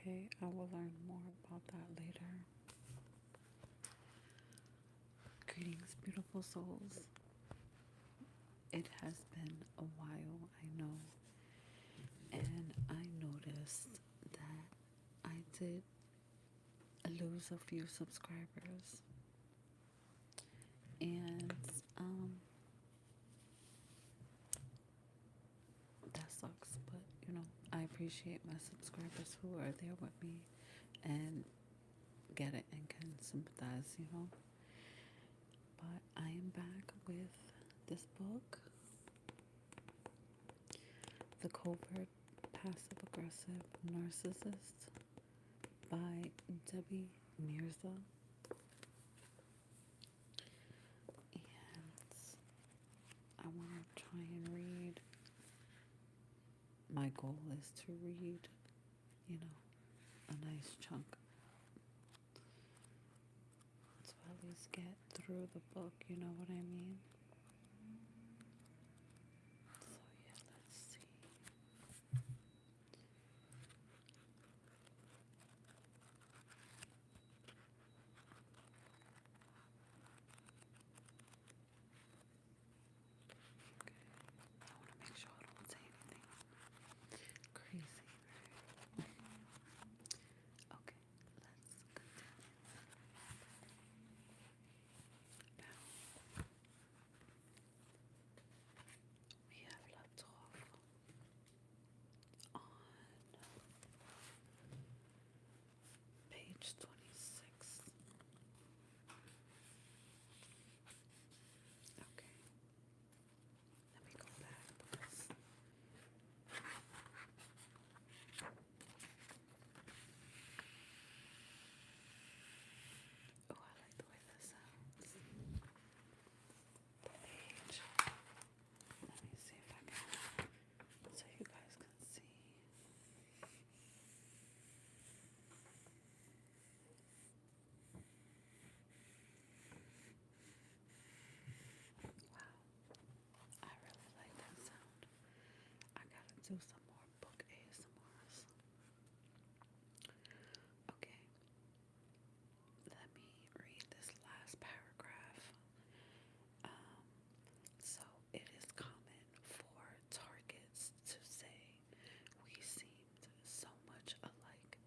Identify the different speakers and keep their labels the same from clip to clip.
Speaker 1: Okay, I will learn more about that later. Greetings, beautiful souls. It has been a while, I know, and I noticed that I did lose a few subscribers, and that sucks, but I appreciate my subscribers who are there with me and get it and can sympathize. But I am back with this book, The Covert Passive Aggressive Narcissist by Debbie Mirza. And I want to try and read. My goal is to read, a nice chunk. To at least get through the book, you know what I mean? So yeah, let's see. Okay. I want to make sure I don't say anything crazy. Okay, let's continue. Now, we have left off on page 26. Okay, let me go back because oh, I like the way that sounds. The page. Let me see if I can, so you guys can see. Wow, I really like that sound. I gotta do some more book ASMRs. Okay, let me read this last paragraph. So it is common for targets to say, "We seemed so much alike."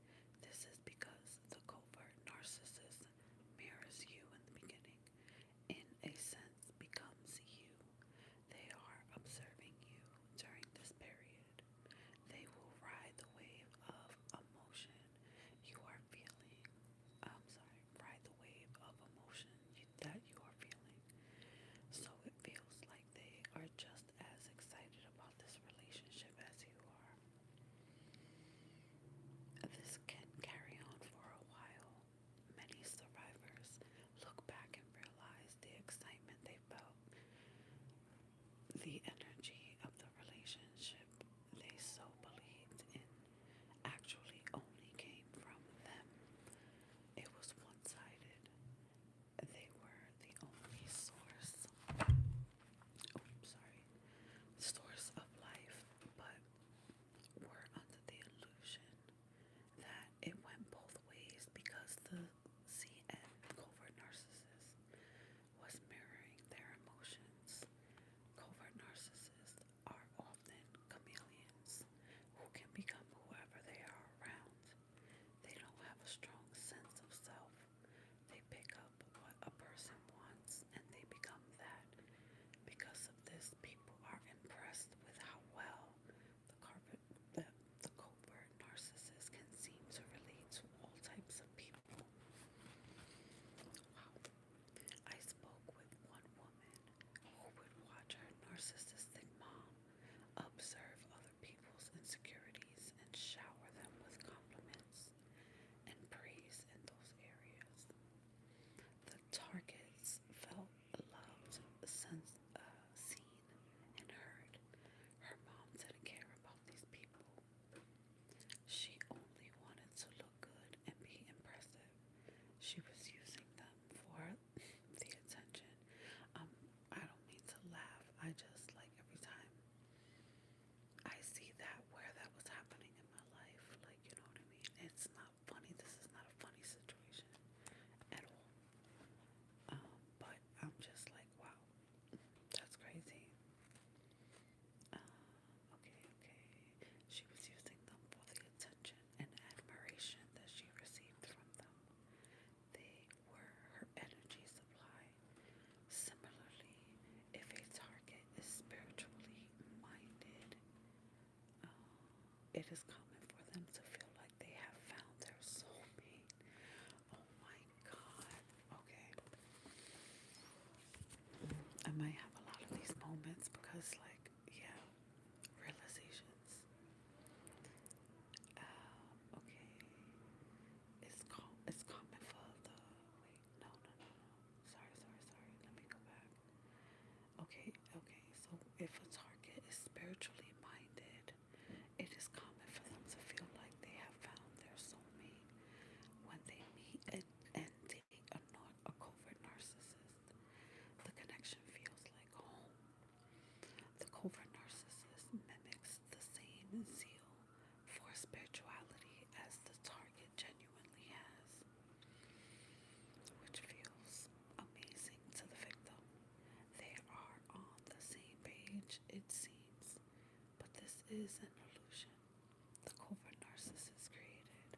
Speaker 1: This is because the covert narcissist mirrors you in the beginning, in a sense becomes you. They are observing you during this period. it's not funny. This is not a funny situation at all. But I'm just like, wow, that's crazy. Okay. She was using them for the attention and admiration that she received from them. They were her energy supply. Similarly, if a target is spiritually minded, it is common for them to feel like they have found their soulmate. Oh my God. Okay. I might have a lot of these moments because, like, yeah, realizations. Okay. It's common for the. Wait, no. Sorry. Let me go back. Okay. So if a target is spiritually minded, it is common for them to feel like they have found their soulmate when they meet and date a covert narcissist. The connection feels like home. The covert narcissist mimics the same zeal for spirituality as the target genuinely has, which feels amazing to the victim. They are on the same page, it seems, but this is an illusion the covert narcissist created.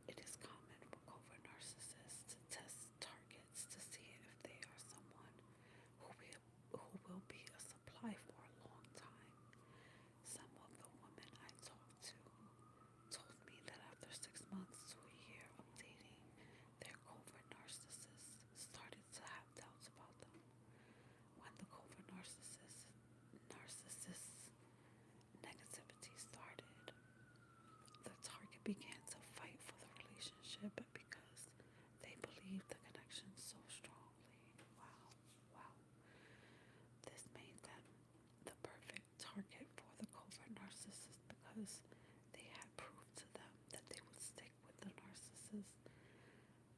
Speaker 1: It is common for covert narcissists to test targets to see if they are someone who will be a supply for a long time. Some of the women I talked to told me that after 6 months to a year of dating, their covert narcissists started to have doubts about them. When the covert narcissist's negativity started, the target began to fight for the relationship because they believed the connection so strongly. Wow. This made them the perfect target for the covert narcissist because they had proved to them that they would stick with the narcissist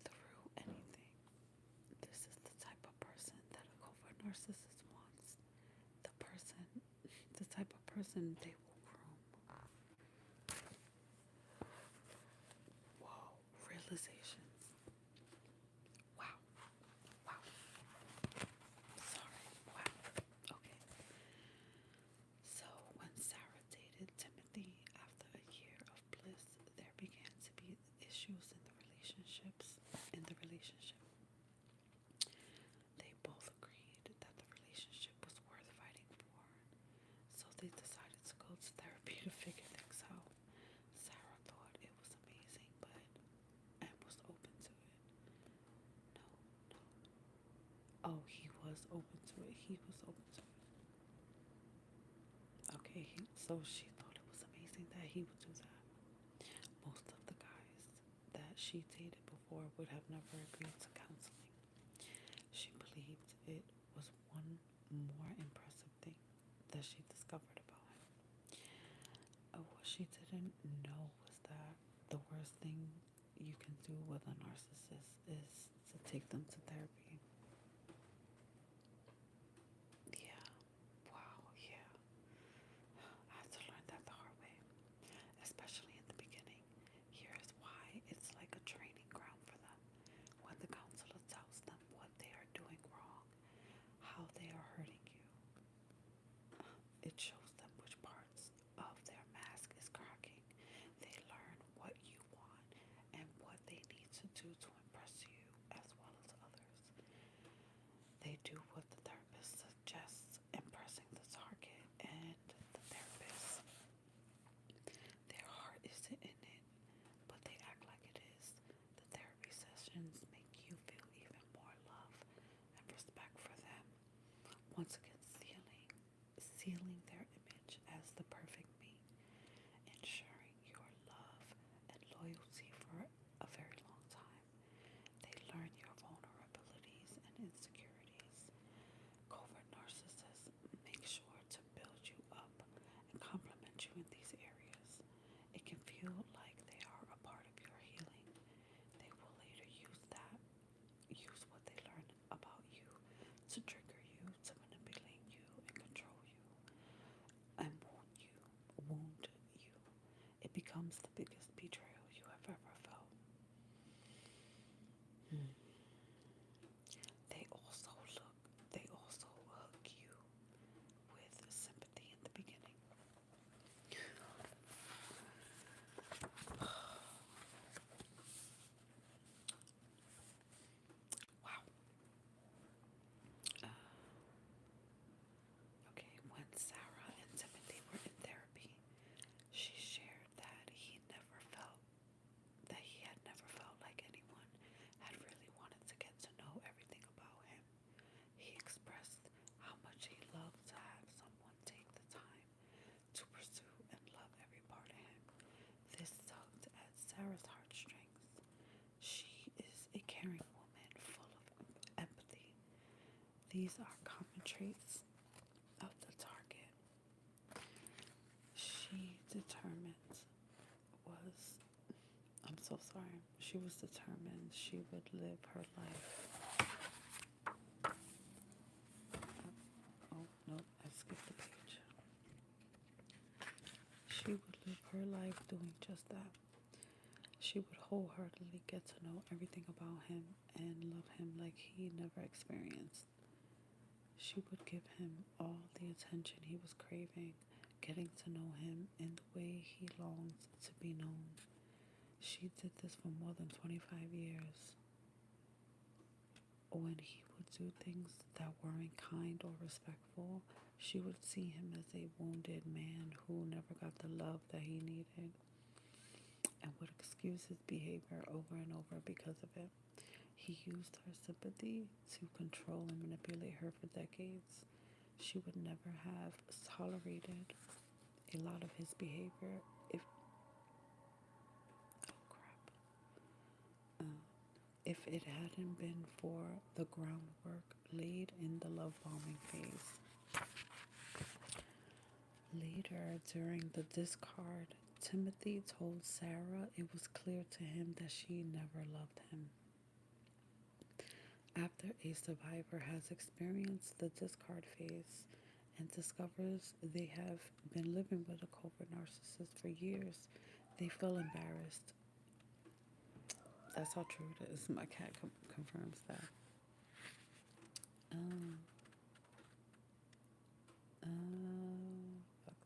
Speaker 1: through anything. This is the type of person that a covert narcissist wants. The type of person they will groom. Whoa, realizations. Wow. Sorry. Wow. Okay. So when Sarah dated Timothy, after a year of bliss, there began to be issues in the relationship. They both agreed that the relationship was worth fighting for, so they decided to go to therapy to figure things out. Sarah thought it was amazing, and was open to it. No. Oh, he was open to it. Okay, so she thought it was amazing that he would do that. Most of the guys that she dated before would have never agreed to counseling. She believed it was one more impressive thing that she discovered about him. What she didn't know was that the worst thing you can do with a narcissist is to take them to therapy. Yeah. Wow. Yeah. I had to learn that the hard way, especially in the beginning. Here is why it's like a training ground for them. When the counselor tells them what they are doing wrong, how they are hurting you, it shows them which parts of their mask is cracking. They learn what you want and what they need to do to impress you as well as others. They do what the therapist suggests, impressing the target and the therapist. Their heart isn't in it, but they act like it is. The therapy sessions make you feel even more love and respect for them. Once again, sealing their image as the perfect mate, ensuring your love and loyalty for a very long time. They learn your vulnerabilities and insecurities. Covert narcissists make sure to build you up and compliment you in these areas. It can feel like they are a part of your healing. They will later use what they learn about you to trigger you, to manipulate you and control you and wound you. It becomes the biggest betrayal you have ever Sarah's heartstrings. She is a caring woman full of empathy. These are common traits of the target. She determined was, I'm so sorry, she was determined she would live her life. Oh, no, I skipped the page. She would live her life doing just that. She would wholeheartedly get to know everything about him and love him like he never experienced. She would give him all the attention he was craving, getting to know him in the way he longs to be known. She did this for more than 25 years. When he would do things that weren't kind or respectful, she would see him as a wounded man who never got the love that he needed and would excuse his behavior over and over because of it. He used her sympathy to control and manipulate her for decades. She would never have tolerated a lot of his behavior if it hadn't been for the groundwork laid in the love bombing phase. Later, during the discard, Timothy told Sarah it was clear to him that she never loved him. After a survivor has experienced the discard phase and discovers they have been living with a covert narcissist for years, they feel embarrassed. That's how true it is. My cat confirms that.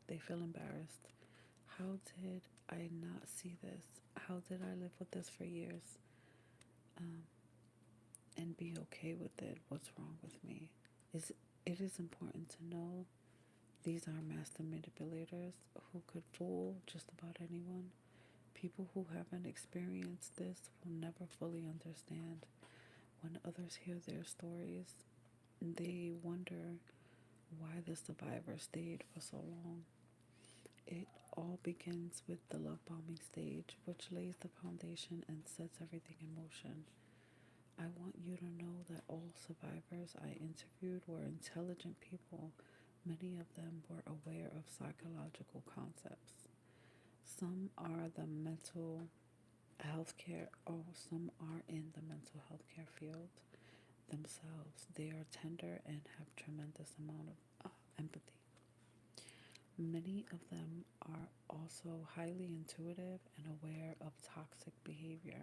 Speaker 1: They feel embarrassed. How did I not see this? How did I live with this for years? And be okay with it? What's wrong with me? It is important to know these are master manipulators who could fool just about anyone. People who haven't experienced this will never fully understand. When others hear their stories, they wonder why the survivor stayed for so long. It all begins with the love bombing stage, which lays the foundation and sets everything in motion. I want you to know that all survivors I interviewed were intelligent people. Many of them were aware of psychological concepts. Some are the mental healthcare, or some are in the mental health care field themselves. They are tender and have tremendous amount of empathy. Many of them are also highly intuitive and aware of toxic behavior.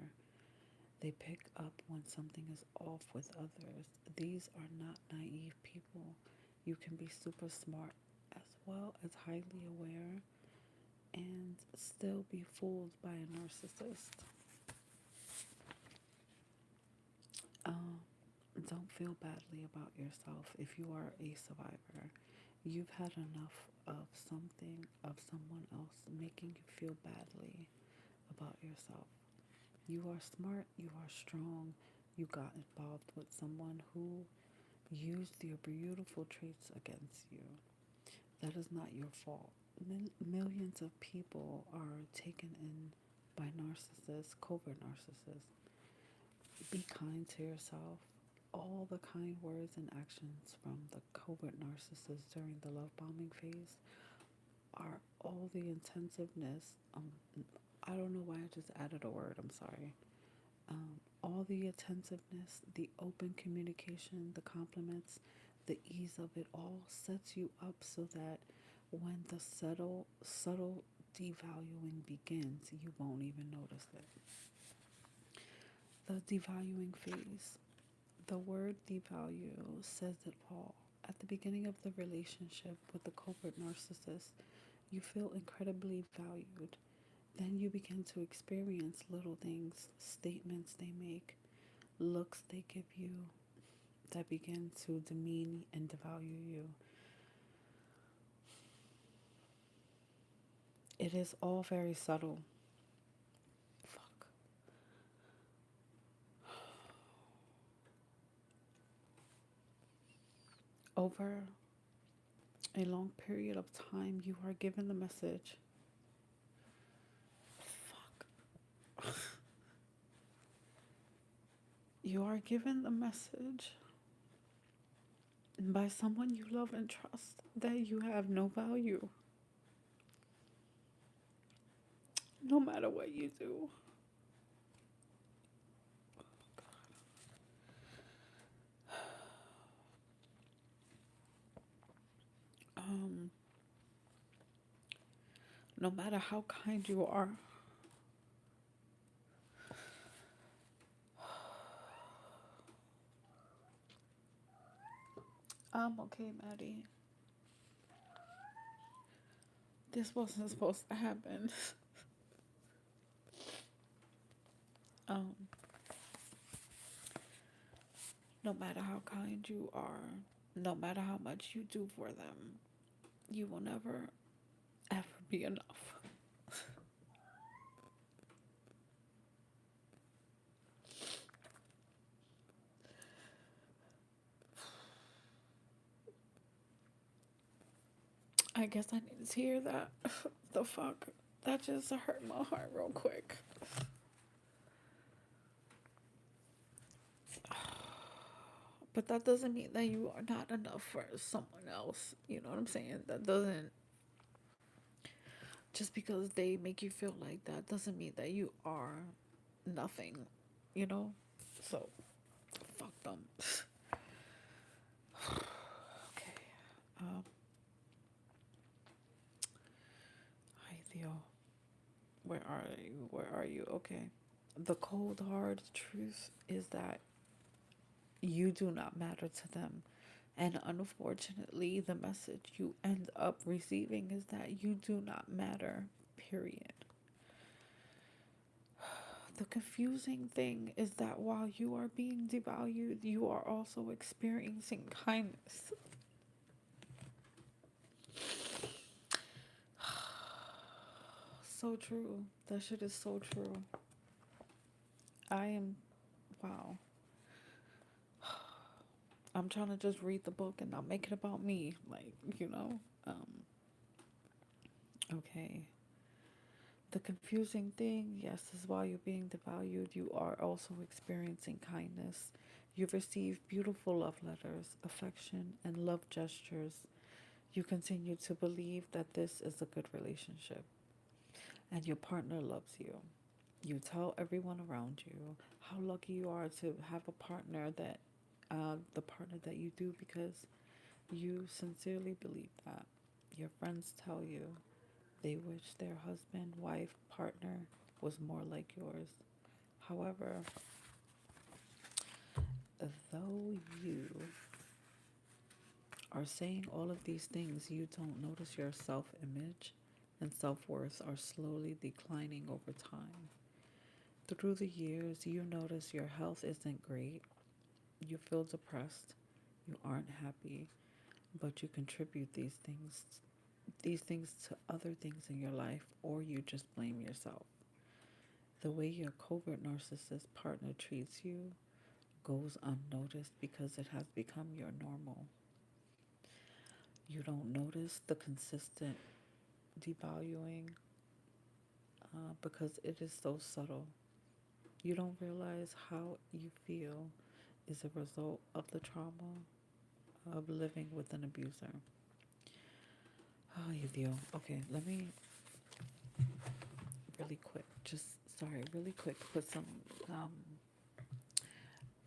Speaker 1: They pick up when something is off with others. These are not naive people. You can be super smart as well as highly aware and still be fooled by a narcissist. Don't feel badly about yourself if you are a survivor. You've had enough of something, of someone else making you feel badly about yourself. You are smart, you are strong. You got involved with someone who used your beautiful traits against you. That is not your fault. Millions of people are taken in by narcissists, covert narcissists. Be kind to yourself. All the kind words and actions from the covert narcissist during the love bombing phase are all the intensiveness. I don't know why I just added a word, I'm sorry. All the attentiveness, the open communication, the compliments, the ease of it all sets you up so that when the subtle devaluing begins, you won't even notice it. The devaluing phase. The word devalue says it all. At the beginning of the relationship with the covert narcissist, you feel incredibly valued. Then you begin to experience little things, statements they make, looks they give you that begin to demean and devalue you. It is all very subtle. Fuck. Over a long period of time, you are given the message. Fuck. You are given the message by someone you love and trust that you have no value, no matter what you do. Um, no matter how kind you are. I'm okay, Maddie. This wasn't supposed to happen. Um, no matter how kind you are, no matter how much you do for them, you will never, ever be enough. I guess I needed to hear that. The fuck? That just hurt my heart real quick. But that doesn't mean that you are not enough for someone else. You know what I'm saying? That doesn't, just because they make you feel like that doesn't mean that you are nothing, you know? So, fuck them. Okay. Um, Hi, Theo. Where are you? Where are you? Okay. The cold, hard truth is that you do not matter to them. And unfortunately, the message you end up receiving is that you do not matter, period. The confusing thing is that while you are being devalued, you are also experiencing kindness. So true. That shit is so true. I am, wow. I'm trying to just read the book and not make it about me. Like, you know? Okay. The confusing thing, yes, is while you're being devalued, you are also experiencing kindness. You receive beautiful love letters, affection, and love gestures. You continue to believe that this is a good relationship and your partner loves you. You tell everyone around you how lucky you are to have a partner that, the partner that you do, because you sincerely believe that. Your friends tell you they wish their husband, wife, partner was more like yours. However, though you are saying all of these things, you don't notice your self image and self worth are slowly declining over time. Through the years, you notice your health isn't great, you feel depressed, you aren't happy, but you contribute these things to other things in your life, or you just blame yourself. The way your covert narcissist partner treats you goes unnoticed because it has become your normal. You don't notice the consistent devaluing because it is so subtle. You don't realize how you feel is a result of the trauma of living with an abuser. Oh, you feel. Okay, let me really quick, just sorry, really quick, put some.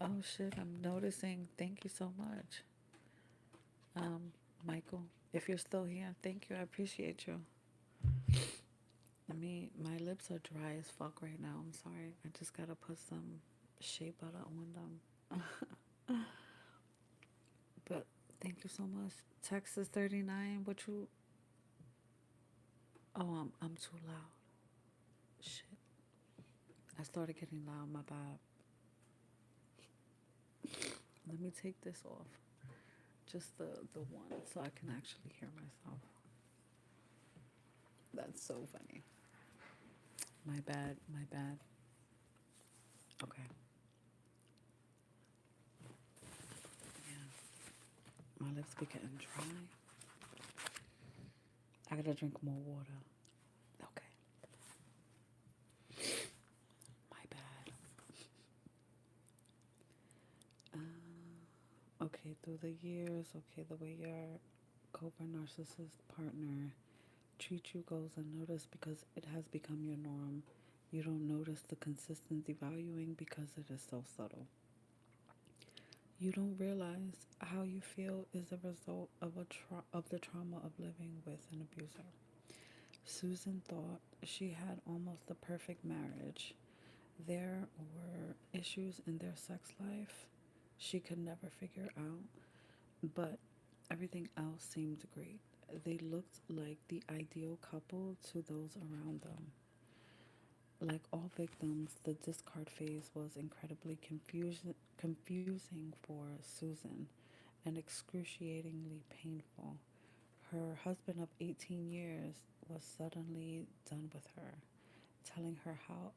Speaker 1: Oh shit, I'm noticing. Thank you so much, Michael. If you're still here, thank you. I appreciate you. My lips are dry as fuck right now. I'm sorry. I just gotta put some shea butter on them. But thank you so much. Texas 39. What you? Oh, I'm too loud. Shit. I started getting loud. My bad. Let me take this off. Just the one, so I can actually hear myself. That's so funny. My bad. My bad. Okay. Yeah. My lips be getting dry. I gotta drink more water. Okay. through the years, okay, the way your covert narcissist partner treats you goes unnoticed because it has become your norm. You don't notice the consistent devaluing because it is so subtle. You don't realize how you feel is a result of of the trauma of living with an abuser. Susan thought she had almost the perfect marriage. There were issues in their sex life she could never figure out, but everything else seemed great. They looked like the ideal couple to those around them. Like all victims, the discard phase was incredibly confusing for Susan and excruciatingly painful. Her husband of 18 years was suddenly done with her, telling her how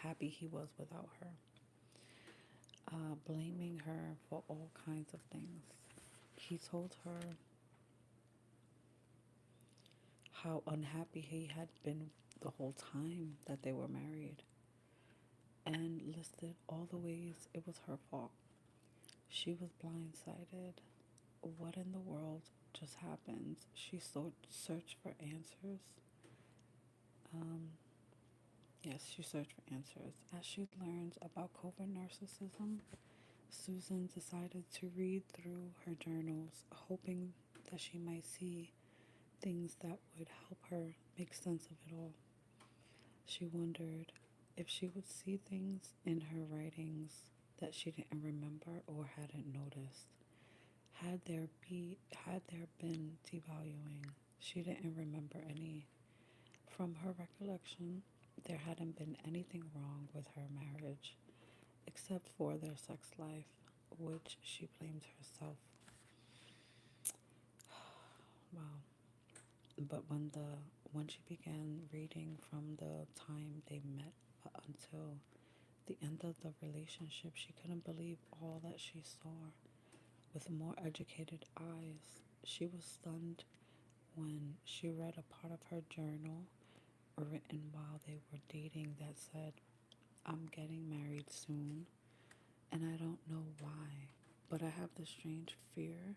Speaker 1: happy he was without her, blaming her for all kinds of things. He told her how unhappy he had been the whole time that they were married and listed all the ways it was her fault. She was blindsided. What in the world just happened? She searched for answers. Um, yes, she searched for answers. As she learned about covert narcissism, Susan decided to read through her journals, hoping that she might see things that would help her make sense of it all. She wondered if she would see things in her writings that she didn't remember or hadn't noticed. Had there been devaluing, she didn't remember any. From her recollection, there hadn't been anything wrong with her marriage except for their sex life, which she blamed herself. Wow. But when she began reading from the time they met until the end of the relationship, she couldn't believe all that she saw. With more educated eyes, she was stunned when she read a part of her journal written while they were dating that said, "I'm getting married soon, and I don't know why, but I have this strange fear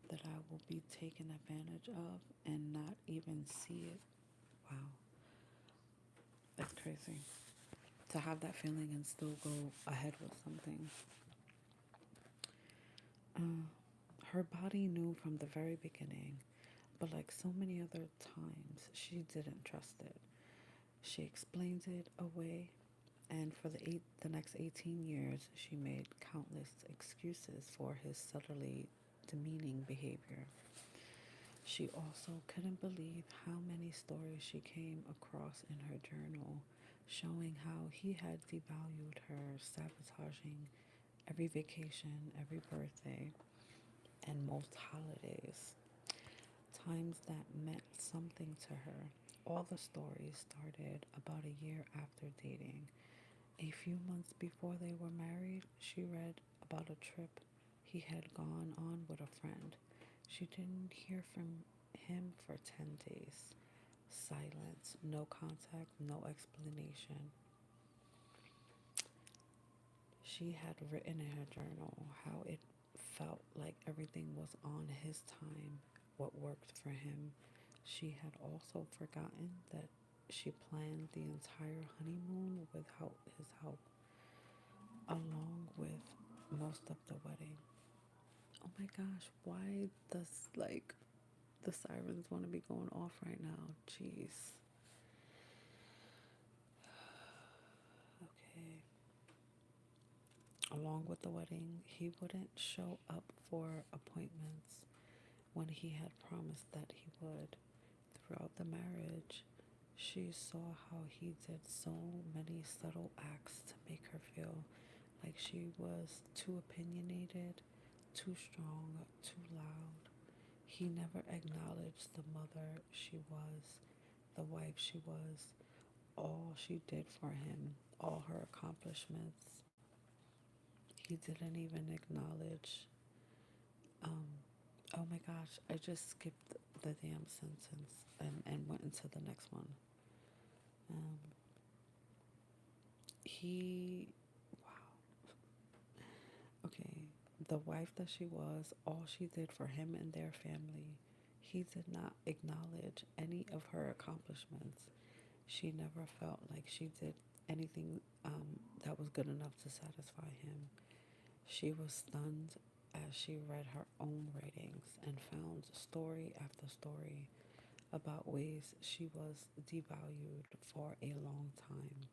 Speaker 1: that I will be taken advantage of and not even see it." Wow, that's crazy. To have that feeling and still go ahead with something. Uh, Her body knew from the very beginning, but like so many other times, she didn't trust it. She explained it away, and for the next 18 years, she made countless excuses for his subtly demeaning behavior. She also couldn't believe how many stories she came across in her journal showing how he had devalued her, sabotaging every vacation, every birthday, and most holidays, times that meant something to her. All the stories started about a year after dating. A few months before they were married, she read about a trip he had gone on with a friend. She didn't hear from him for 10 days. Silence, no contact, no explanation. She had written in her journal how it felt like everything was on his time, what worked for him. She had also forgotten that she planned the entire honeymoon without his help, along with most of the wedding. Oh my gosh, why does the sirens want to be going off right now? Jeez. Okay. Along with the wedding, he wouldn't show up for appointments when he had promised that he would. Throughout the marriage, she saw how he did so many subtle acts to make her feel like she was too opinionated, too strong, too loud. He never acknowledged the mother she was, the wife she was, all she did for him, all her accomplishments. He didn't even acknowledge. Um, oh my gosh, I just skipped the damn sentence and went into the next one. Um, he, wow. Okay. The wife that she was, all she did for him and their family. He did not acknowledge any of her accomplishments. She never felt like she did anything that was good enough to satisfy him. She was stunned as she read her own writings and found story after story about ways she was devalued for a long time.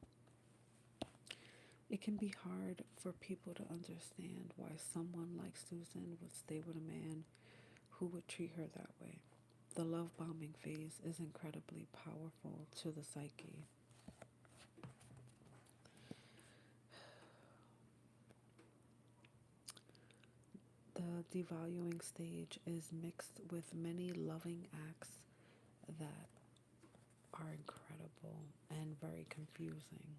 Speaker 1: It can be hard for people to understand why someone like Susan would stay with a man who would treat her that way. The love bombing phase is incredibly powerful to the psyche. The devaluing stage is mixed with many loving acts that are incredible and very confusing.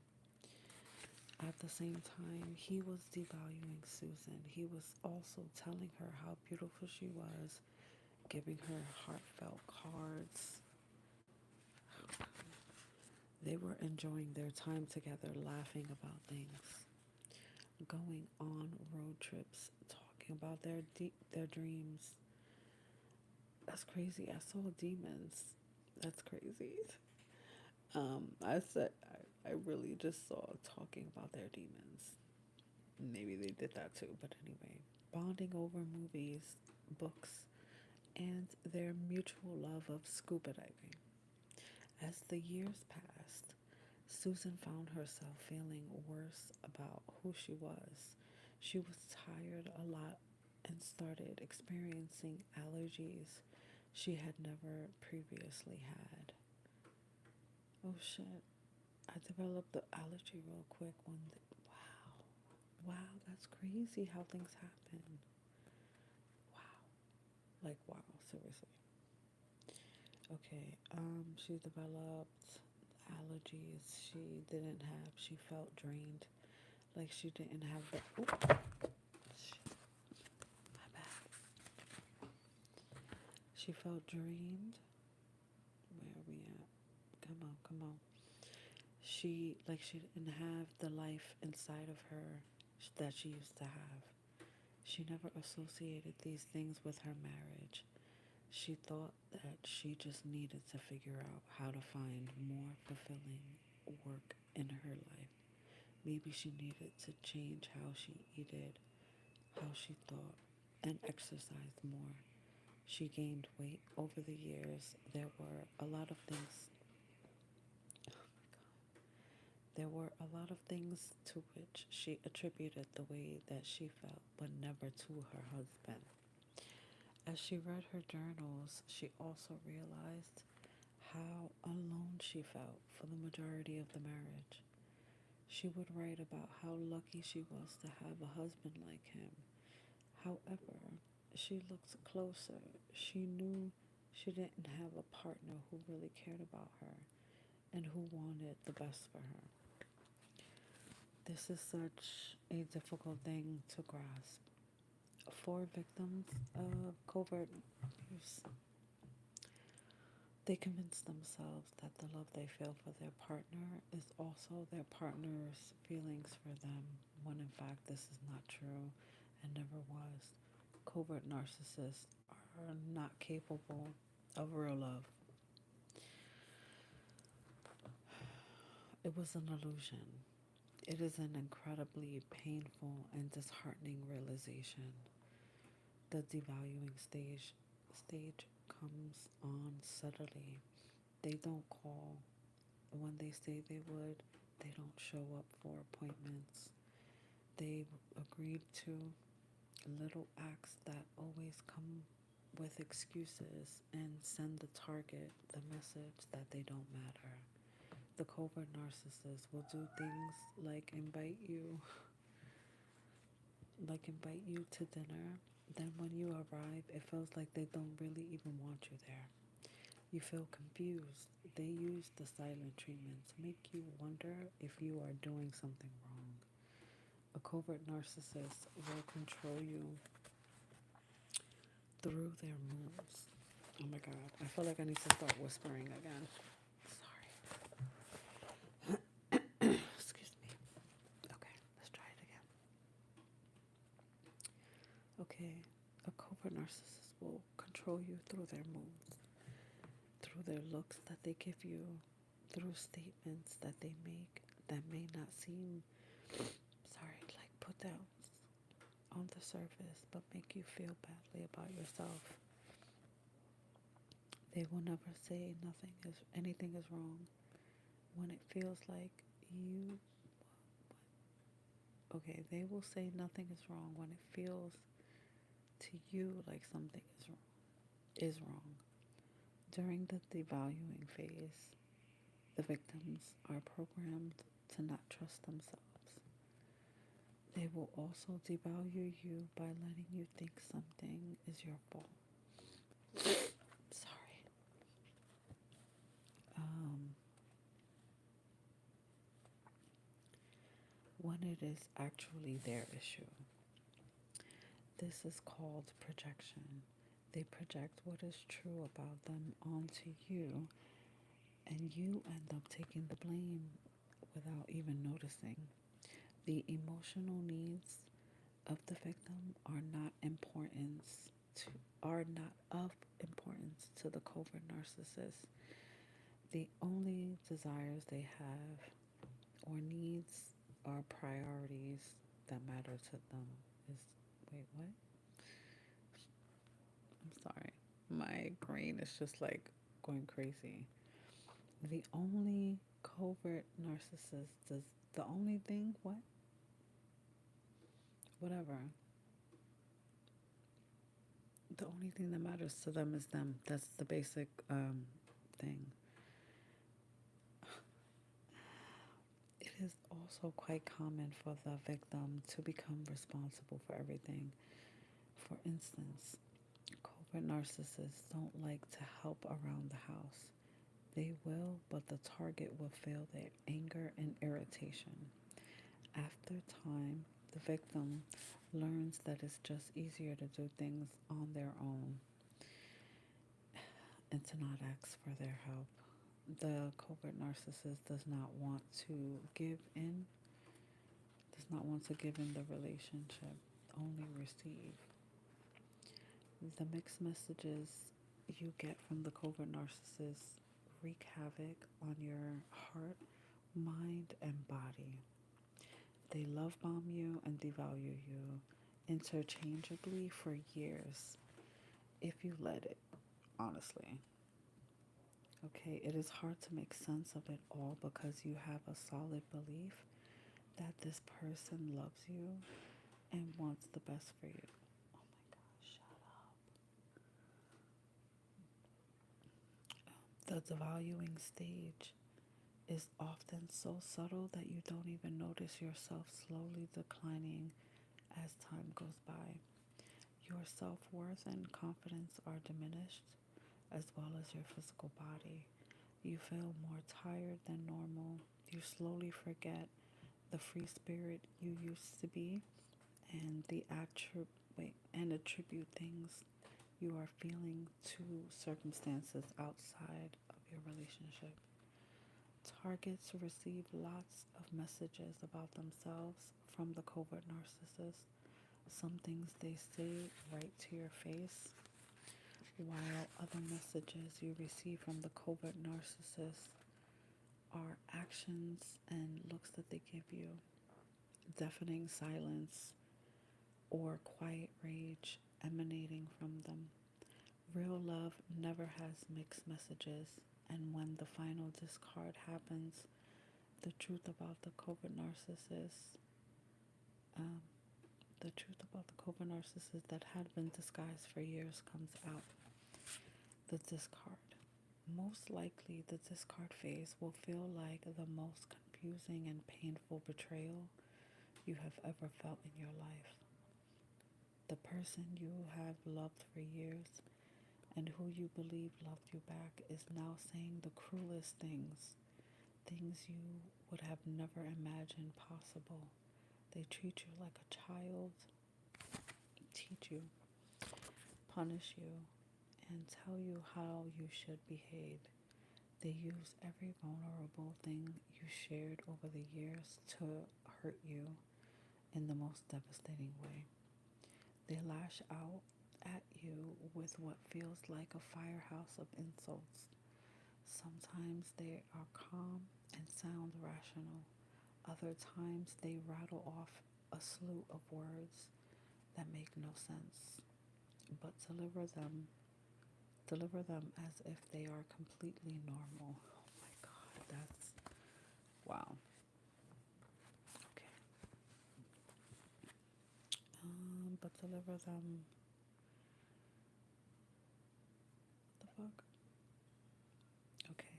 Speaker 1: At the same time, he was devaluing Susan. He was also telling her how beautiful she was, giving her heartfelt cards. They were enjoying their time together, laughing about things, going on road trips, talking about their dreams. That's crazy. I saw demons. That's crazy. I said I really just saw talking about their demons. Maybe they did that too, but anyway, bonding over movies, books, and their mutual love of scuba diving. As the years passed, Susan found herself feeling worse about who she was. She was tired a lot and started experiencing allergies she had never previously had. Oh shit. I developed the allergy real quick one day. Wow. Wow, that's crazy how things happen. Wow. Like wow, seriously. Okay. She developed allergies she didn't have. She felt drained. Like she didn't have the shit, my bad. She felt drained. Where are we at? Come on, come on. She didn't have the life inside of her that she used to have. She never associated these things with her marriage. She thought that she just needed to figure out how to find more fulfilling work in her life. Maybe she needed to change how she ate, how she thought, and exercised more. She gained weight over the years. There were a lot of things to which she attributed the way that she felt, but never to her husband. As she read her journals, she also realized how alone she felt for the majority of the marriage. She would write about how lucky she was to have a husband like him. However, she looked closer. She knew she didn't have a partner who really cared about her and who wanted the best for her. This is such a difficult thing to grasp. For victims of covert abuse, they convince themselves that the love they feel for their partner is also their partner's feelings for them, when in fact this is not true and never was. Covert narcissists are not capable of real love. It was an illusion. It is an incredibly painful and disheartening realization. The devaluing stage comes on subtly. They don't call when they say they would. They don't show up for appointments. They agreed to little acts that always come with excuses and send the target the message that they don't matter. The covert narcissist will do things like invite you to dinner. Then when you arrive, it feels like they don't really even want you there. You feel confused. They use the silent treatment to make you wonder if you are doing something wrong. A covert narcissist will control you through their moves. Oh my god, I feel like I need to start whispering again. Sorry. Excuse me. Okay, let's try it again. through their moods, through their looks that they give you, through statements that they make that may not seem, like put down on the surface, but make you feel badly about yourself. They will never say anything is wrong when it feels like you. Okay, they will say nothing is wrong when it feels to you like something is wrong. During the devaluing phase, the victims are programmed to not trust themselves. They will also devalue you by letting you think something is your fault. Sorry. When it is actually their issue. This is called projection. They project what is true about them onto you, and you end up taking the blame without even noticing. The emotional needs of the victim are not of importance to the covert narcissist. The only desires they have or needs are priorities that matter to them. Wait, what? I'm sorry. My brain is just like going crazy. The only covert narcissist does the only thing, what? Whatever. The only thing that matters to them is them. That's the basic thing. It is also quite common for the victim to become responsible for everything. For instance, covert narcissists don't like to help around the house. They will, but the target will feel their anger and irritation. After time, the victim learns that it's just easier to do things on their own and to not ask for their help. The covert narcissist does not want to give in, the relationship, only receive. The mixed messages you get from the covert narcissist wreak havoc on your heart, mind, and body. They love bomb you and devalue you interchangeably for years, if you let it, honestly. Okay, it is hard to make sense of it all because you have a solid belief that this person loves you and wants the best for you. Oh my gosh, shut up. The devaluing stage is often so subtle that you don't even notice yourself slowly declining as time goes by. Your self-worth and confidence are diminished, as well as your physical body. You feel more tired than normal. You slowly forget the free spirit you used to be and attribute things you are feeling to circumstances outside of your relationship. Targets receive lots of messages about themselves from the covert narcissist. Some things they say right to your face, while other messages you receive from the covert narcissist are actions and looks that they give you, deafening silence, or quiet rage emanating from them. Real love never has mixed messages, and when the final discard happens, the truth about the covert narcissist, um, that had been disguised for years comes out. The discard. Most likely, the discard phase will feel like the most confusing and painful betrayal you have ever felt in your life. The person you have loved for years and who you believe loved you back is now saying the cruelest things you would have never imagined possible. They treat you like a child, teach you, punish you, and tell you how you should behave. They use every vulnerable thing you shared over the years to hurt you in the most devastating way. They lash out at you with what feels like a firehouse of insults. Sometimes they are calm and sound rational. Other times they rattle off a slew of words that make no sense, but deliver them as if they are completely normal. Oh my god, that's wow. Okay. But deliver them the fuck? Okay.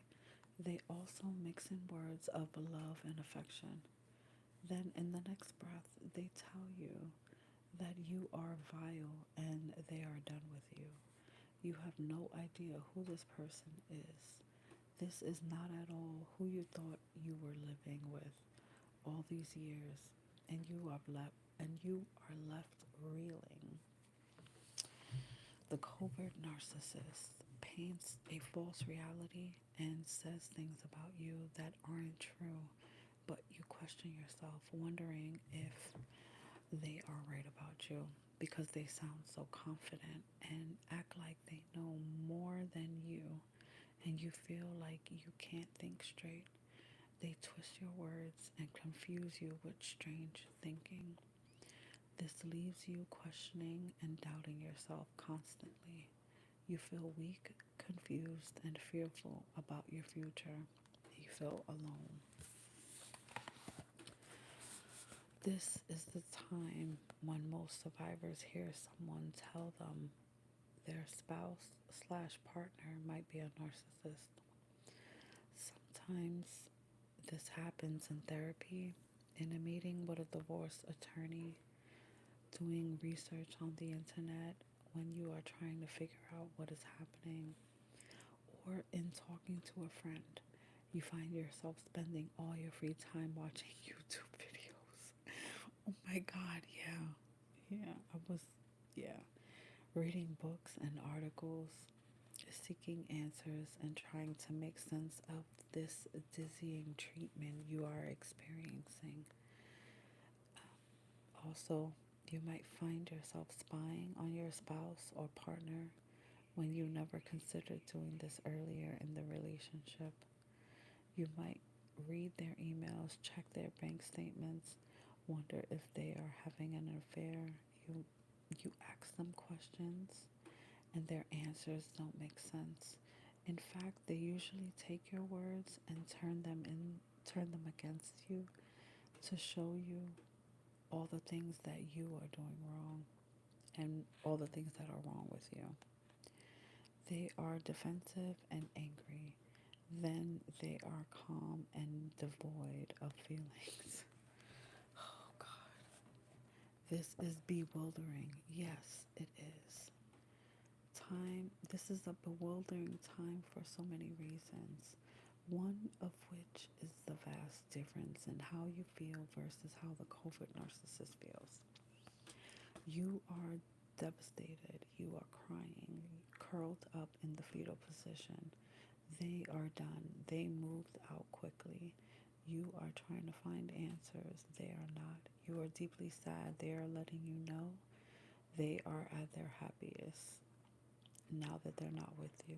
Speaker 1: They also mix in words of love and affection. Then in the next breath they tell you that you are vile and they are done with you. You have no idea who this person is. This is not at all who you thought you were living with all these years, and you are left reeling. The covert narcissist paints a false reality and says things about you that aren't true, but you question yourself, wondering if they are right about you because they sound so confident and act like they know more than you, and you feel like you can't think straight. They twist your words and confuse you with strange thinking. This leaves you questioning and doubting yourself constantly. You feel weak, confused, and fearful about your future. You feel alone. This is the time when most survivors hear someone tell them their spouse slash partner might be a narcissist. Sometimes this happens in therapy, in a meeting with a divorce attorney, doing research on the internet when you are trying to figure out what is happening, or in talking to a friend. You find yourself spending all your free time watching YouTube videos. Oh my god, yeah. Yeah, yeah, reading books and articles, seeking answers, and trying to make sense of this dizzying treatment you are experiencing. Also, you might find yourself spying on your spouse or partner when you never considered doing this earlier in the relationship. You might read their emails, check their bank statements, wonder if they are having an affair. You you ask them questions and their answers don't make sense. In fact, they usually take your words and turn them against you to show you all the things that you are doing wrong and all the things that are wrong with you. They are defensive and angry. Then they are calm and devoid of feelings. Oh God. This is bewildering. Yes, it is. This is a bewildering time for so many reasons. One of which is the vast difference in how you feel versus how the covert narcissist feels. You are devastated. You are crying, curled up in the fetal position. They are done. They moved out quickly. You are trying to find answers. They are not. You are deeply sad. They are letting you know they are at their happiest now that they're not with you.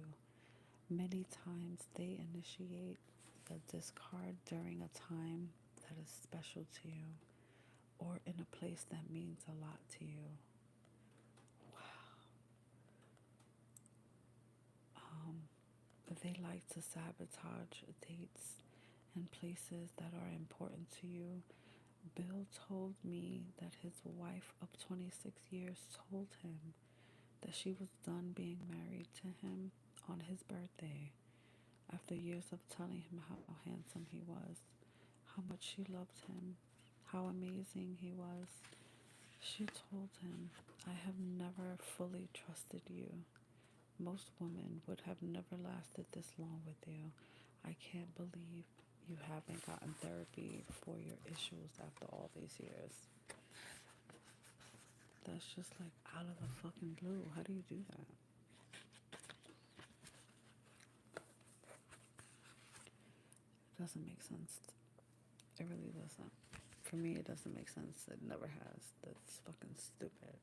Speaker 1: Many times they initiate the discard during a time that is special to you or in a place that means a lot to you. They like to sabotage dates and places that are important to you. Bill told me that his wife of 26 years told him that she was done being married to him on his birthday after years of telling him how handsome he was, how much she loved him, how amazing he was. She told him, I have never fully trusted you. Most women would have never lasted this long with you. I can't believe you haven't gotten therapy for your issues after all these years. That's just like out of the fucking blue. How do you do that? It doesn't make sense. It really doesn't. For me, it doesn't make sense. It never has. That's fucking stupid.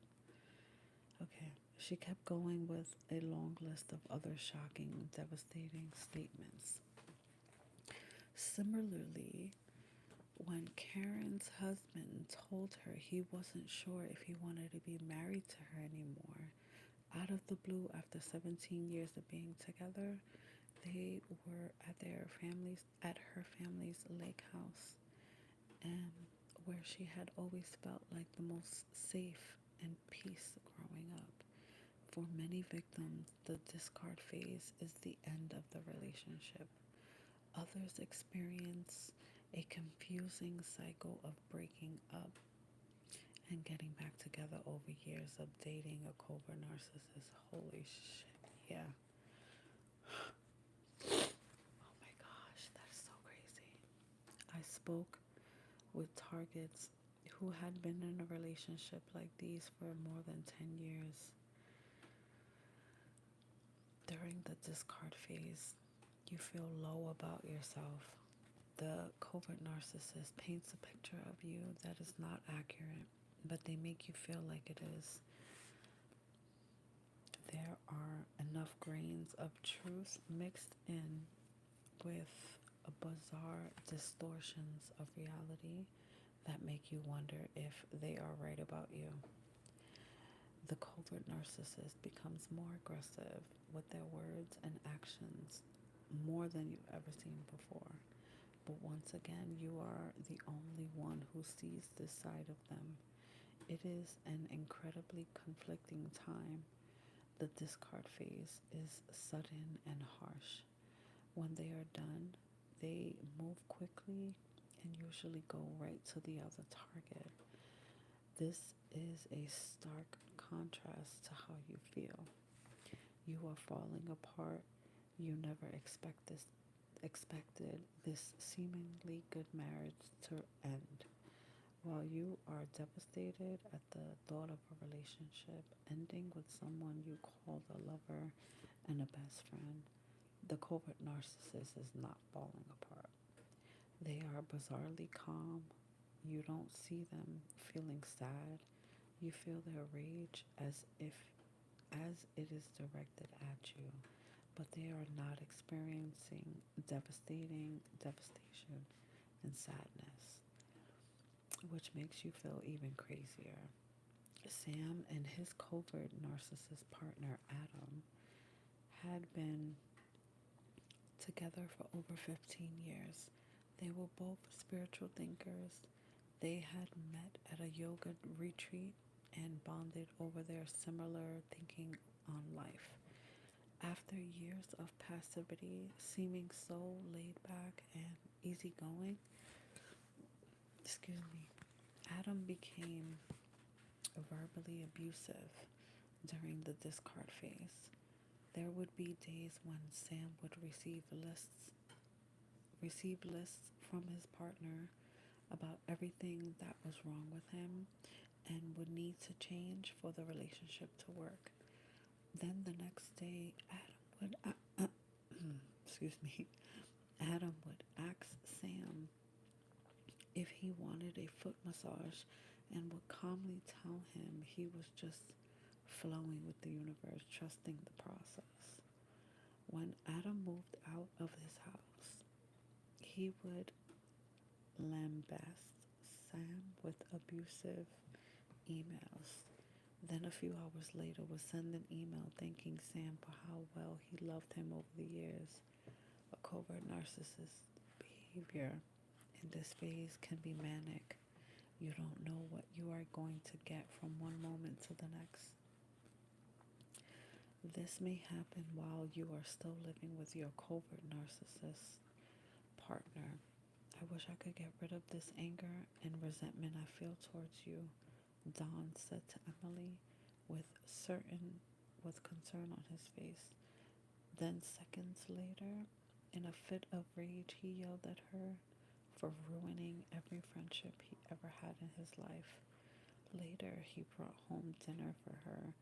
Speaker 1: Okay. She kept going with a long list of other shocking, devastating statements. Similarly, when Karen's husband told her he wasn't sure if he wanted to be married to her anymore, out of the blue after 17 years of being together, they were at her family's lake house, and where she had always felt like the most safe and peace growing up. For many victims, the discard phase is the end of the relationship. Others experience a confusing cycle of breaking up and getting back together over years of dating a covert narcissist. Holy shit, yeah. Oh my gosh, that's so crazy. I spoke with targets who had been in a relationship like these for more than 10 years. During the discard phase, you feel low about yourself. The covert narcissist paints a picture of you that is not accurate, but they make you feel like it is. There are enough grains of truth mixed in with bizarre distortions of reality that make you wonder if they are right about you. The covert narcissist becomes more aggressive with their words and actions more than you've ever seen before. But once again, you are the only one who sees this side of them. It is an incredibly conflicting time. The discard phase is sudden and harsh. When they are done, they move quickly and usually go right to the other target. This is a stark contrast to how you feel. You are falling apart. You never expected this seemingly good marriage to end. While you are devastated at the thought of a relationship ending with someone you called a lover and a best friend, the covert narcissist is not falling apart. They are bizarrely calm. You don't see them feeling sad. You feel their rage as it is directed at you, but they are not experiencing devastation and sadness, which makes you feel even crazier. Sam and his covert narcissist partner Adam had been together for over 15 years. They were both spiritual thinkers. They had met at a yoga retreat and bonded over their similar thinking on life. After years of passivity, seeming so laid back and easygoing, Adam became verbally abusive during the discard phase. There would be days when Sam would receive lists from his partner about everything that was wrong with him and would need to change for the relationship to work. Then the next day, Adam would ask Sam if he wanted a foot massage and would calmly tell him he was just flowing with the universe, trusting the process. When Adam moved out of his house, he would lambast Sam with abusive emails. Then a few hours later would send an email thanking Sam for how well he loved him over the years. A covert narcissist behavior in this phase can be manic. You don't know what you are going to get from one moment to the next. This may happen while you are still living with your covert narcissist partner. I wish I could get rid of this anger and resentment I feel towards you, Don said to Emily with concern on his face. Then seconds later, in a fit of rage, he yelled at her for ruining every friendship he ever had in his life. Later, he brought home dinner for her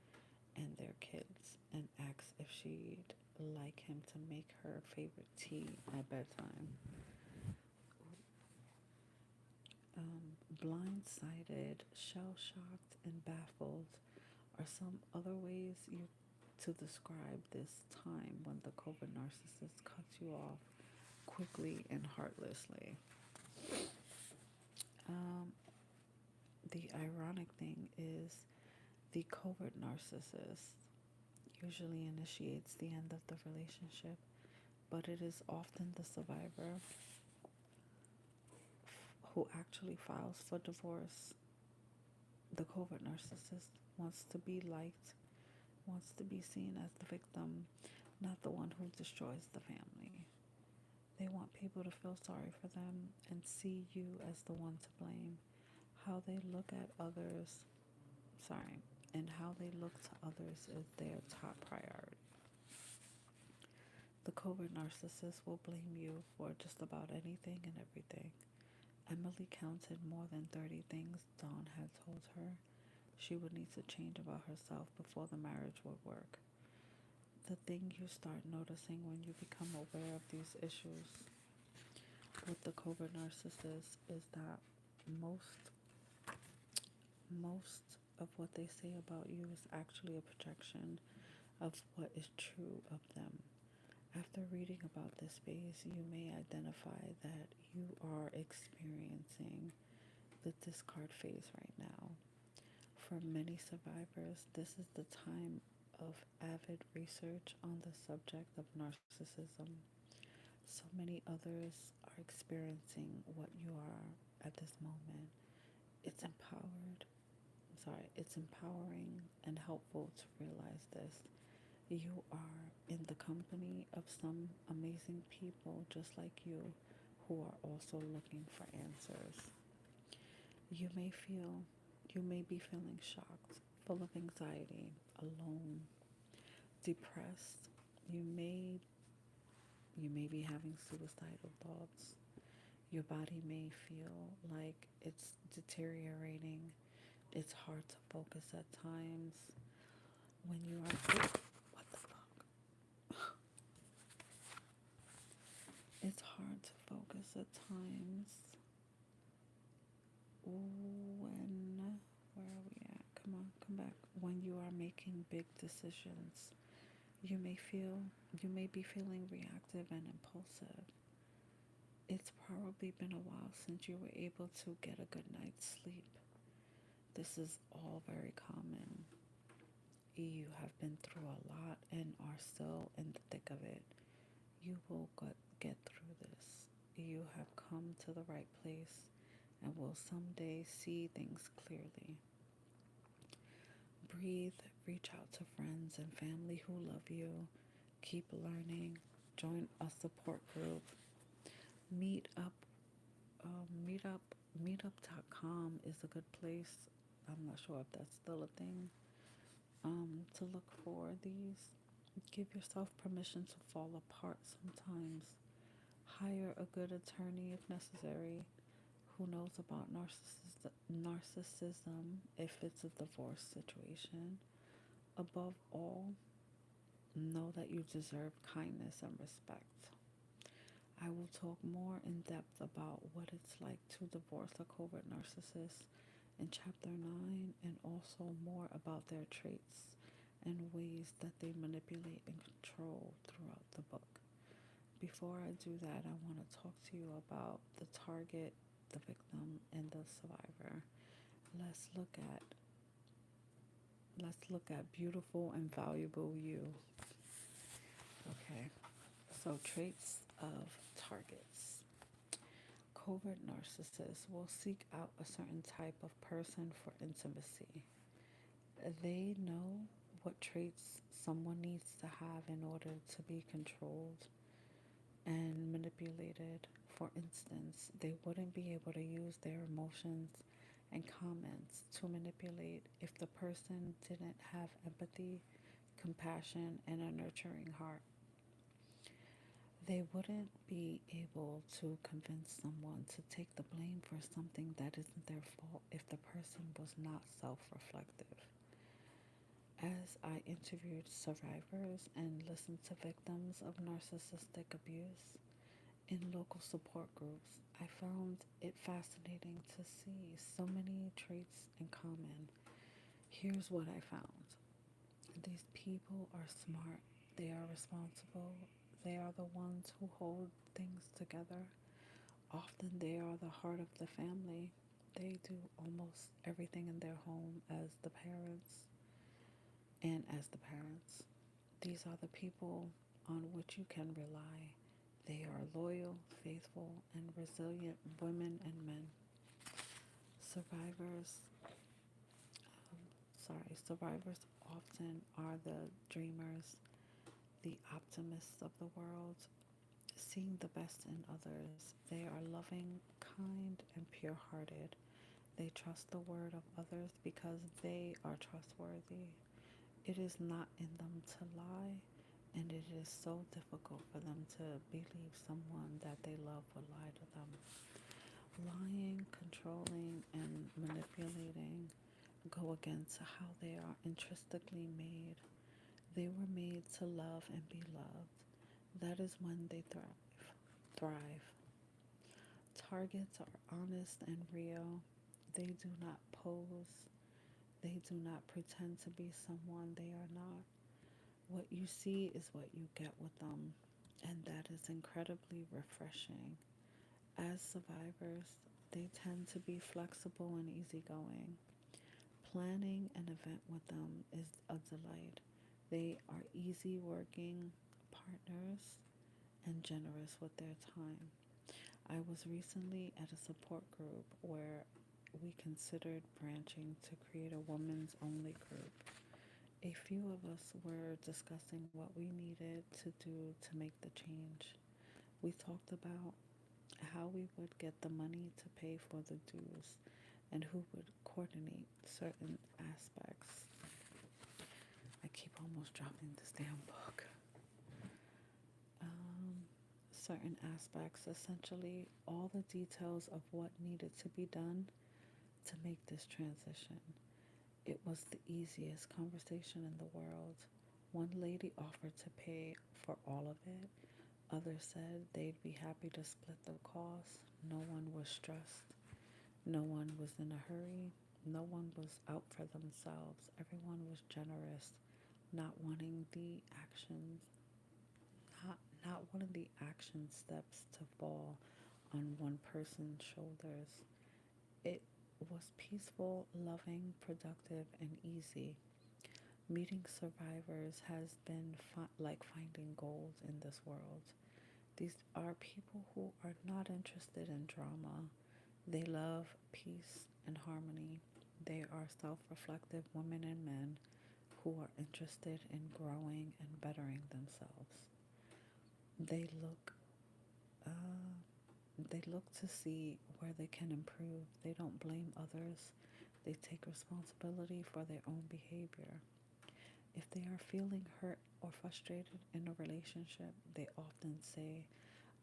Speaker 1: and their kids and asked if she'd like him to make her favorite tea at bedtime. Blindsided, shell-shocked, and baffled, or some other ways you to describe this time when the covert narcissist cuts you off quickly and heartlessly. Um, the ironic thing is the covert narcissist usually initiates the end of the relationship, but it is often the survivor who actually files for divorce. The covert narcissist wants to be liked, wants to be seen as the victim, not the one who destroys the family. They want people to feel sorry for them and see you as the one to blame. How they look at others, sorry, and how they look to others is their top priority. The covert narcissist will blame you for just about anything and everything. Emily counted more than 30 things Dawn had told her she would need to change about herself before the marriage would work. The thing you start noticing when you become aware of these issues with the covert narcissist is that most most of what they say about you is actually a projection of what is true of them. After reading about this phase, you may identify that you are experiencing the discard phase right now. For many survivors, this is the time of avid research on the subject of narcissism. So many others are experiencing what you are at this moment. It's empowered. It's empowering and helpful to realize this. You are in the company of some amazing people just like you who are also looking for answers. You may feel you may be feeling shocked, full of anxiety, alone, depressed. You may you may be having suicidal thoughts. Your body may feel like it's deteriorating. It's hard to focus at times. When you are what the fuck? It's hard to focus at times when where are we at? Come on, come back. When you are making big decisions, you may be feeling reactive and impulsive. It's probably been a while since you were able to get a good night's sleep. This is all very common. You have been through a lot and are still in the thick of it. You will get through this. You have come to the right place and will someday see things clearly. Breathe, reach out to friends and family who love you. Keep learning. Join a support group. Meet up. Meet up. Meetup.com is a good place. I'm not sure if that's still a thing. To look for these. Give yourself permission to fall apart sometimes. Hire a good attorney if necessary who knows about narcissism if it's a divorce situation. Above all, know that you deserve kindness and respect. I will talk more in depth about what it's like to divorce a covert narcissist in chapter 9 and also more about their traits and ways that they manipulate and control throughout the book. Before I do that, I want to talk to you about the target, the victim, and the survivor. Let's look at let's look at beautiful and valuable you. Okay. So traits of targets. Covert narcissists will seek out a certain type of person for intimacy. They know what traits someone needs to have in order to be controlled and manipulated. For instance, they wouldn't be able to use their emotions and comments to manipulate if the person didn't have empathy, compassion, and a nurturing heart. They wouldn't be able to convince someone to take the blame for something that isn't their fault if the person was not self-reflective. As I interviewed survivors and listened to victims of narcissistic abuse in local support groups, I found it fascinating to see so many traits in common. Here's what I found. These people are smart, they are responsible, they are the ones who hold things together. Often they are the heart of the family. They do almost everything in their home as the parents. These are the people on which you can rely. They are loyal, faithful, and resilient women and men. Survivors, survivors often are the dreamers, the optimists of the world, seeing the best in others. They are loving, kind, and pure hearted. They trust the word of others because they are trustworthy. It is not in them to lie, and it is so difficult for them to believe someone that they love would lie to them. Lying, controlling, and manipulating go against how they are intrinsically made. They were made to love and be loved. That is when they thrive. Targets are honest and real. They do not pose. They do not pretend to be someone they are not. What you see is what you get with them, and that is incredibly refreshing. As survivors, they tend to be flexible and easygoing. Planning an event with them is a delight. They are easy working partners and generous with their time. I was recently at a support group where we considered branching to create a women's only group. A few of us were discussing what we needed to do to make the change. We talked about how we would get the money to pay for the dues and who would coordinate certain aspects. I keep almost dropping this damn book. Certain aspects, essentially all the details of what needed to be done to make this transition. It was the easiest conversation in the world. One lady offered to pay for all of it. Others said they'd be happy to split the cost. No one was stressed. No one was in a hurry. No one was out for themselves. Everyone was generous, not wanting the actions, not wanting the action steps to fall on one person's shoulders. It was peaceful, loving, productive, and easy. Meeting survivors has been like finding gold in this world. These are people who are not interested in drama. They love peace and harmony. They are self reflective women and men who are interested in growing and bettering themselves. They look uh, they look to see where they can improve. They don't blame others. They take responsibility for their own behavior. If they are feeling hurt or frustrated in a relationship, they often say,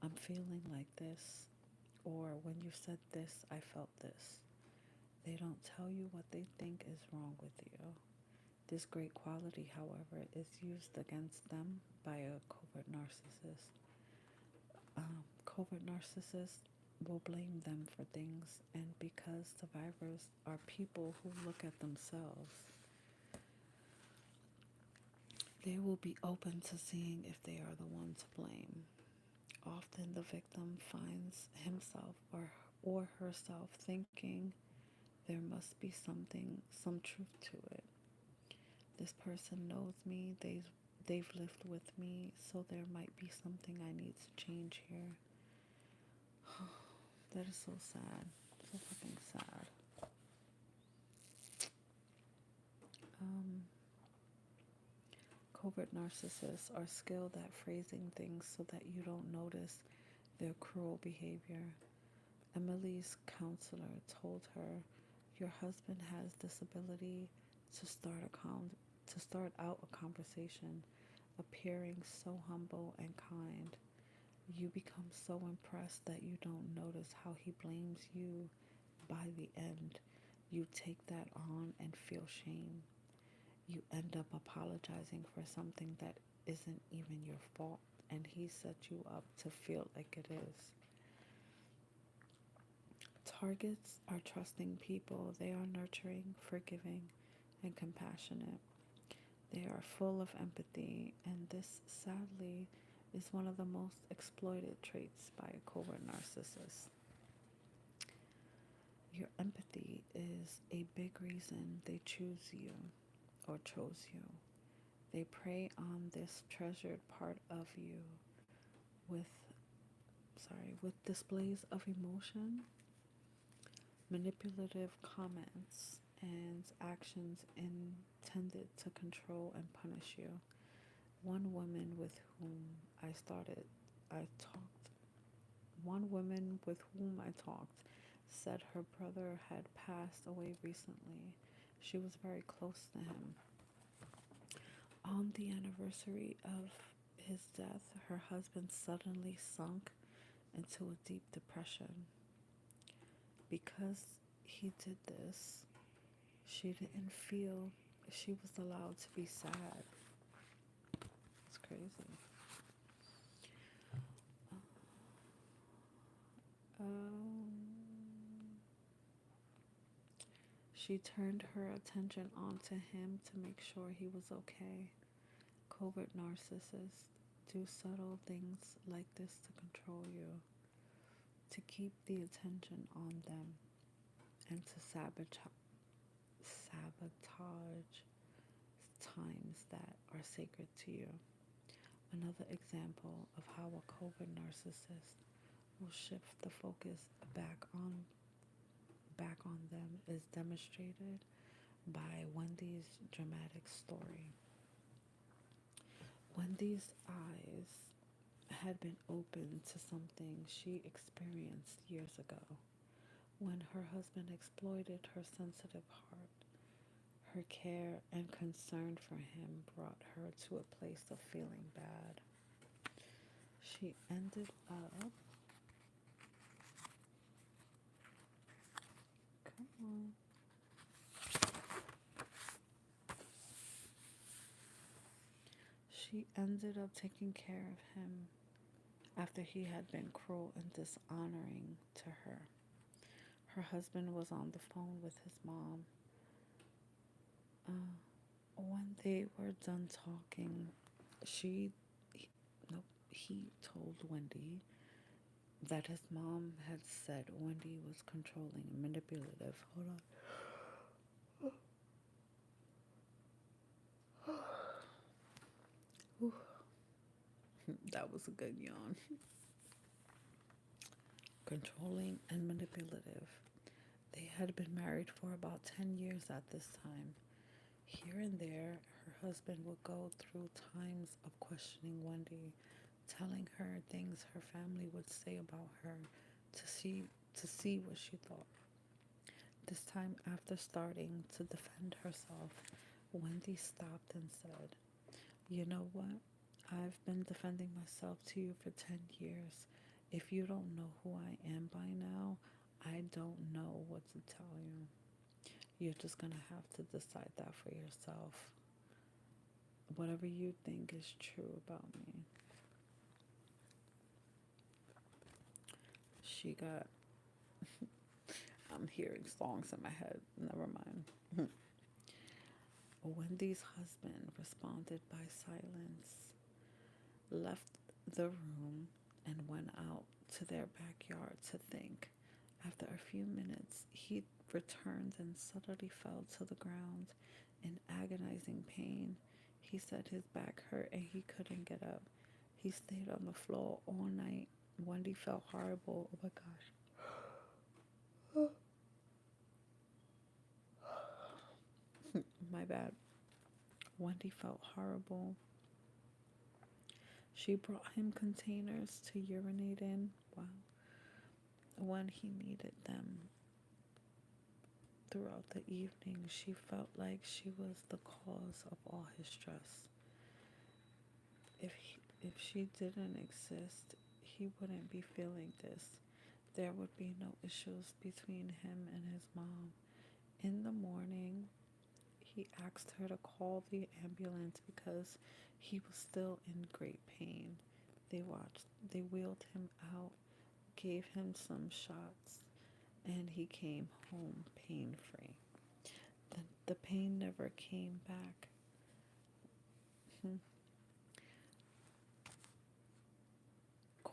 Speaker 1: I'm feeling like this, or when you said this, I felt this. They don't tell you what they think is wrong with you. This great quality, however, is used against them by a covert narcissist. Covert narcissists will blame them for things, and because survivors are people who look at themselves, they will be open to seeing if they are the one to blame. Often the victim finds himself or herself thinking there must be some truth to it. This person knows me, they've lived with me, so there might be something I need to change here. That is so sad. So fucking sad. Covert narcissists are skilled at phrasing things so that you don't notice their cruel behavior. Emily's counselor told her, "Your husband has this ability to start out a conversation, appearing so humble and kind. You become so impressed that you don't notice how he blames you. By the end, you take that on and feel shame. You end up apologizing for something that isn't even your fault, and he set you up to feel like it is." Targets are trusting people. They are nurturing, forgiving, and compassionate. They are full of empathy, and this sadly is one of the most exploited traits by a covert narcissist. Your empathy is a big reason they choose you or chose you. They prey on this treasured part of you with with displays of emotion, manipulative comments, and actions intended to control and punish you. One woman with whom I talked, one woman with whom I talked said her brother had passed away recently. She was very close to him. On the anniversary of his death, her husband suddenly sunk into a deep depression. Because he did this, she didn't feel she was allowed to be sad. It's crazy. She turned her attention onto him to make sure he was okay. Covert narcissists do subtle things like this to control you, to keep the attention on them, and to sabotage times that are sacred to you. Another example of how a covert narcissist will shift the focus back on them is demonstrated by Wendy's dramatic story. Wendy's eyes had been opened to something she experienced years ago when her husband exploited her sensitive heart. Her care and concern for him brought her to a place of feeling bad. She ended up come on. She ended up taking care of him after he had been cruel and dishonoring to her. Her husband was on the phone with his mom. When they were done talking, he told Wendy that his mom had said Wendy was controlling and manipulative. Hold on. That was a good yawn. Controlling and manipulative. They had been married for about 10 years at this time. Here and there, her husband would go through times of questioning Wendy, telling her things her family would say about her to see what she thought. This time, after starting to defend herself, Wendy stopped and said, "You know what? I've been defending myself to you for 10 years. If you don't know who I am by now, I don't know what to tell you. You're just going to have to decide that for yourself. Whatever you think is true about me." She got, I'm hearing songs in my head. Never mind. Wendy's husband responded by silence, left the room, and went out to their backyard to think. After a few minutes, he returned and suddenly fell to the ground in agonizing pain. He said his back hurt and he couldn't get up. He stayed on the floor all night. Wendy felt horrible. Oh my gosh. My bad. Wendy felt horrible. She brought him containers to urinate in. Wow. When he needed them. Throughout the evening, she felt like she was the cause of all his stress. If she didn't exist, he wouldn't be feeling this. There would be no issues between him and his mom. In the morning, he asked her to call the ambulance because he was still in great pain. They wheeled him out, gave him some shots, and he came home pain-free. The pain never came back.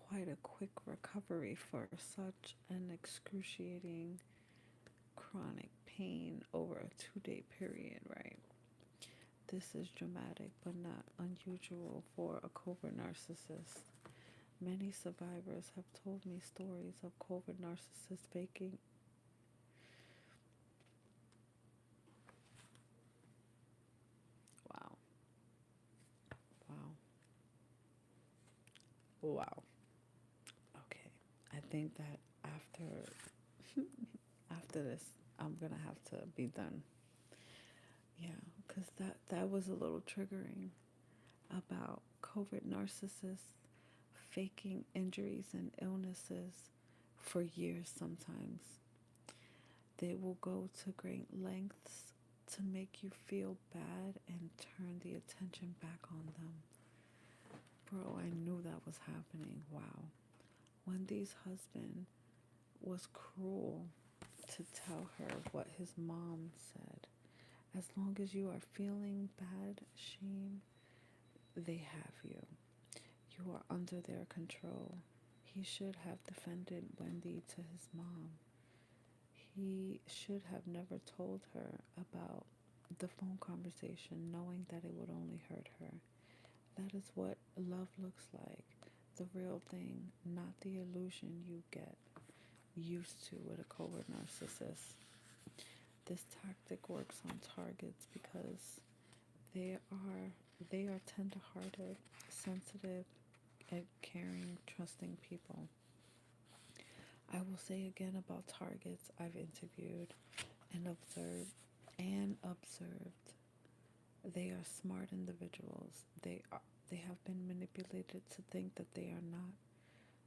Speaker 1: quite a quick recovery for such an excruciating chronic pain over a 2-day period, right? This is dramatic but not unusual for a covert narcissist. Many survivors have told me stories of covert narcissists faking. Wow. Wow. Wow. Okay. I think that after this, I'm gonna have to be done. Yeah, because that was a little triggering about covert narcissists faking injuries and illnesses for years sometimes. They will go to great lengths to make you feel bad and turn the attention back on them. Bro, I knew that was happening. Wow. Wendy's husband was cruel to tell her what his mom said. As long as you are feeling bad, shame, they have you. You are under their control. He should have defended Wendy to his mom. He should have never told her about the phone conversation, knowing that it would only hurt her. That is what love looks like. The real thing, not the illusion you get used to with a covert narcissist. This tactic works on targets because they are tender-hearted, sensitive, and caring, trusting people. I will say again about targets I've interviewed and observed. They are smart individuals. They have been manipulated to think that they are not.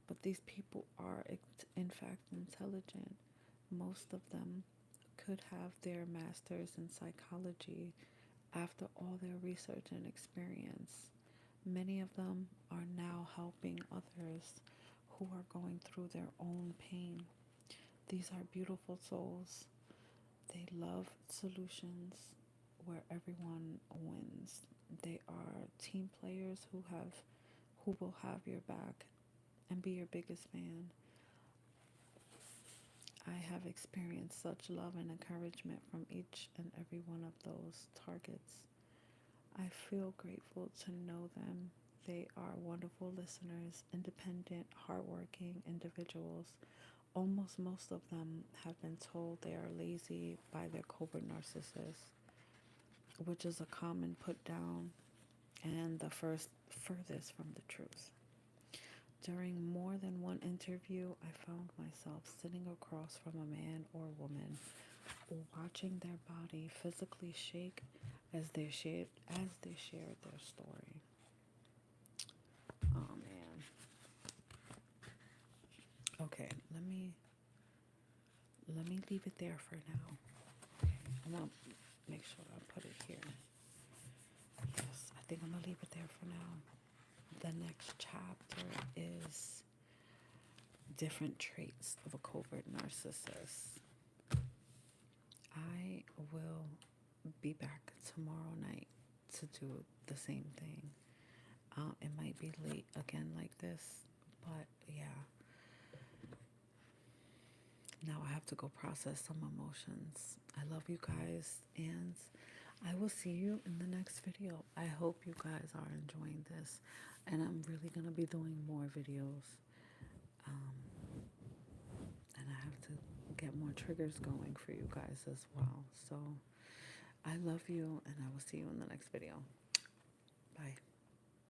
Speaker 1: But these people are in fact intelligent. Most of them could have their masters in psychology after all their research and experience. Many of them are now helping others who are going through their own pain. These are beautiful souls. They love solutions where everyone wins. They are team players who will have your back and be your biggest fan. I have experienced such love and encouragement from each and every one of those targets. I feel grateful to know them. They are wonderful listeners, independent, hardworking individuals. Almost most of them have been told they are lazy by their covert narcissist, which is a common put down and the furthest from the truth. During more than one interview, I found myself sitting across from a man or woman, watching their body physically shake as they shared their story. Oh man. Okay, let me leave it there for now. Okay, I'm gonna make sure I put it here. Yes, I think I'm gonna leave it there for now. The next chapter is different traits of a covert narcissist. I will be back tomorrow night to do the same thing. It might be late again like this, but yeah. Now I have to go process some emotions. I love you guys, and I will see you in the next video. I hope you guys are enjoying this, and I'm really going to be doing more videos. And I have to get more triggers going for you guys as well. So I love you, and I will see you in the next video. Bye.